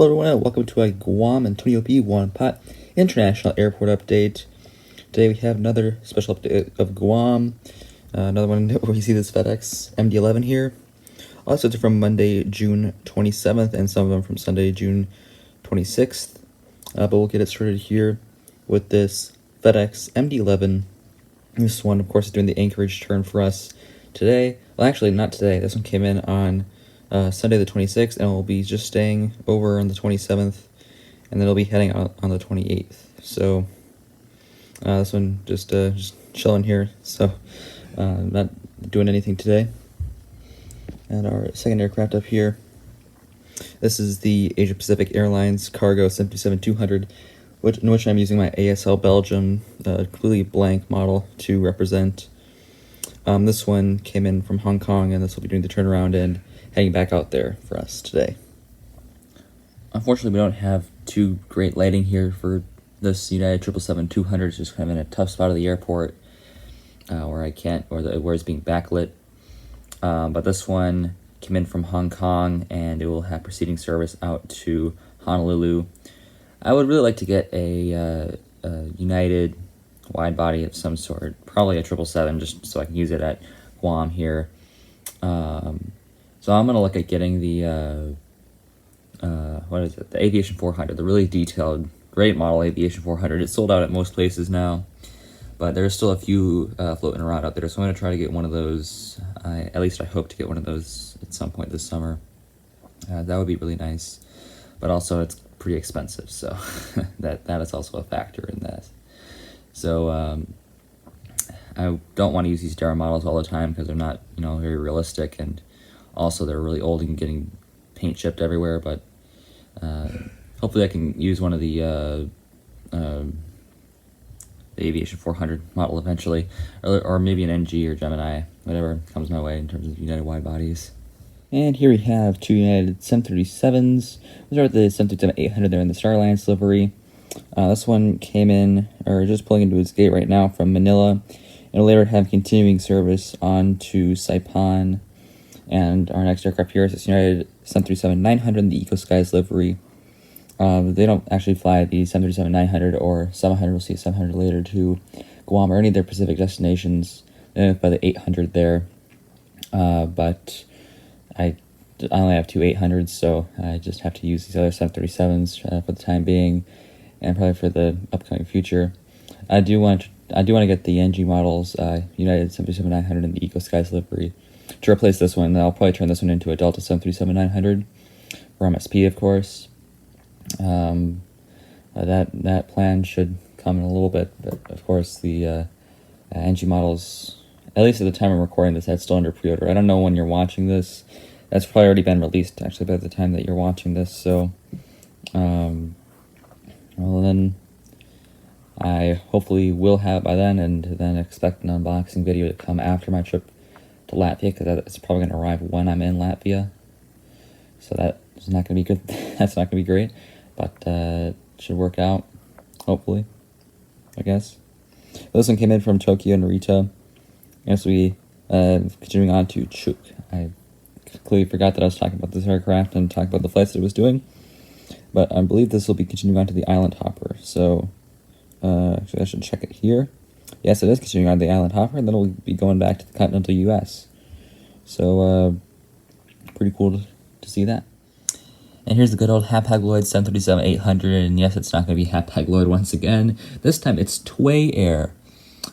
Hello everyone, and welcome to a Guam International Airport update. Today we have another special update of Guam. Another one where you see this FedEx MD-11 here. Also it's from Monday, June 27th, and some of them from Sunday, June 26th. But we'll get it started here with this FedEx MD-11. This one, of course, is doing the Anchorage turn for us today. Well, actually, not today. This one came in on Sunday the 26th, and we'll be just staying over on the 27th, and then it'll be heading out on the 28th. So this one just chilling here, so not doing anything today. And our second aircraft up here, this is the Asia Pacific Airlines Cargo 737-200, in which I'm using my ASL Belgium completely blank model to represent. This one came in from Hong Kong, and this will be doing the turnaround and heading back out there for us today. Unfortunately, we don't have too great lighting here for this United 777-200. It's just kind of in a tough spot of the airport where it's being backlit. But this one came in from Hong Kong, and it will have proceeding service out to Honolulu. I would really like to get a United wide body of some sort, probably a 777, just so I can use it at Guam here. So I'm going to look at getting the, the Aviation 400, the really detailed, great model Aviation 400. It's sold out at most places now, but there's still a few floating around out there, so I'm going to try to get one of those. At least I hope to get one of those at some point this summer. That would be really nice, but also it's pretty expensive, so that is also a factor in that. So I don't want to use these Dara models all the time because they're not, very realistic, and also they're really old and getting paint chipped everywhere. But hopefully I can use one of the Aviation 400 model eventually, or maybe an NG or Gemini, whatever comes my way in terms of United wide bodies. And here we have two United 737s. These are the 737-800 there in the Star Alliance livery. This one came in, or just pulling into its gate right now from Manila, and will later have continuing service on to Saipan. And our next aircraft here is this United 737-900 in the Eco Skies livery. They don't actually fly the 737-900 or 700, we'll see 700 later, to Guam or any of their Pacific destinations. They by the 800 there, but I only have two 800s, so I just have to use these other 737s for the time being, and probably for the upcoming future. I do want to get the NG models, United 737-900 in the Eco Skies livery, to replace this one. I'll probably turn this one into a Delta 737-900 for MSP, of course. That plan should come in a little bit, but of course the NG models, at least at the time I'm recording this, that's still under pre-order. I don't know when you're watching this. That's probably already been released, actually, by the time that you're watching this. So, well, then I hopefully will have it by then, and then expect an unboxing video to come after my trip to Latvia, because it's probably going to arrive when I'm in Latvia. So that's not going to be good. That's not going to be great, but it should work out, hopefully, I guess. This one came in from Tokyo Narita. As we continuing on to Chuk. I completely forgot that I was talking about this aircraft and talking about the flights that it was doing, but I believe this will be continuing on to the Island Hopper. So actually I should check it here. Yes, it is continuing on to the Island Hopper, and then we'll be going back to the continental U.S. So pretty cool to see that. And here's the good old Hapag-Lloyd 737-800, and yes, it's not going to be Hapag-Lloyd once again. This time it's Tway Air.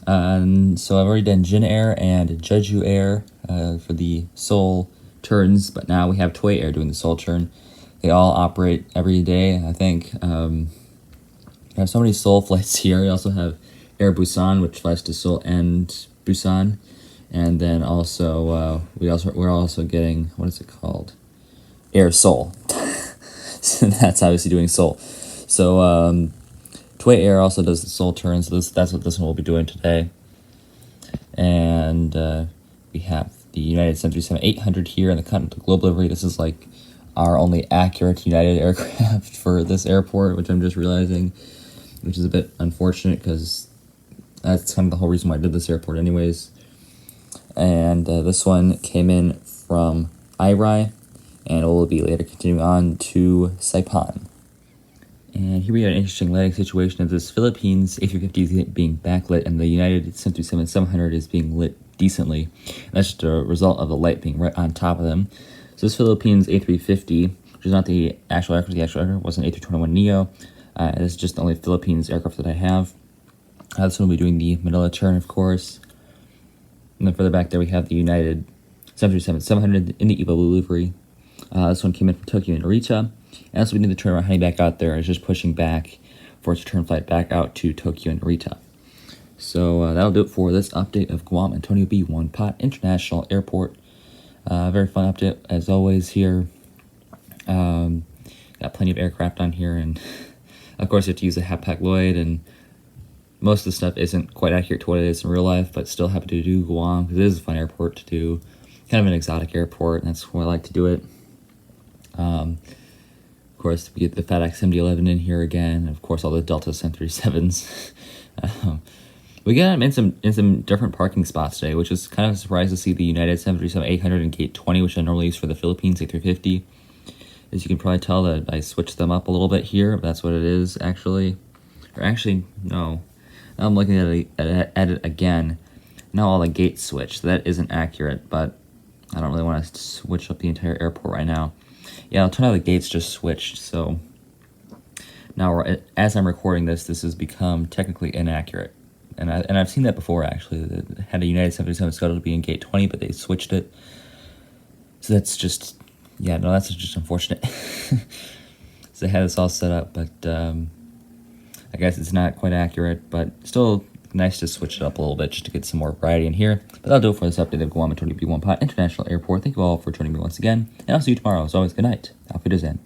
So I've already done Jin Air and Jeju Air for the Seoul turns, but now we have Tway Air doing the Seoul turn. They all operate every day, I think. We have so many Seoul flights here. We also have Air Busan, which flies to Seoul and Busan, and then also we're also getting, what is it called? Air Seoul. So that's obviously doing Seoul. So Tway Air also does the Seoul turn, so that's what this one will be doing today. And we have the United 737-800 here in the Continental Globe livery. This is like our only accurate United aircraft for this airport, which I'm just realizing, which is a bit unfortunate because that's kind of the whole reason why I did this airport anyways. And this one came in from IRI, and we'll be later continuing on to Saipan. And here we have an interesting lighting situation of this Philippines A350 is being backlit, and the United 737-700 is being lit decently. And that's just a result of the light being right on top of them. So this Philippines A350, which is not the actual aircraft was an A321neo. This is just the only Philippines aircraft that I have. This one will be doing the Manila turn, of course. And then further back there we have the United 737-700 in the EVO blue livery. This one came in from Tokyo and Narita. And so we need to turn around heading back out there. It's just pushing back for its return flight back out to Tokyo and Narita. So that'll do it for this update of Guam Antonio B. One Pot International Airport. Very fun update as always here. Got plenty of aircraft on here, and of course you have to use a Hapag-Lloyd, and most of the stuff isn't quite accurate to what it is in real life, but still happy to do Guam because it is a fun airport to do. Kind of an exotic airport, and that's why I like to do it. Of course, we get the FedEx MD-11 in here again, and of course all the Delta 737s. We got them in some different parking spots today, which is kind of a surprise to see the United 737-800 in gate 20, which I normally use for the Philippines A350. As you can probably tell that I switched them up a little bit here, but that's what it is actually. Or actually, no. Now I'm looking at it again. Now all the gates switched. So that isn't accurate, but I don't really want to switch up the entire airport right now. Yeah, I'll turn out the gates just switched, so now as I'm recording this has become technically inaccurate. And I've seen that before, actually. It had a United 737 scheduled to be in gate 20, but they switched it. So that's just, yeah, no, that's just unfortunate. So they had this all set up, but I guess it's not quite accurate, but still nice to switch it up a little bit just to get some more variety in here. But that'll do it for this update of Guam Antonio B. One Pot International Airport. Thank you all for joining me once again, and I'll see you tomorrow. As always, good night. Auf Wiedersehen.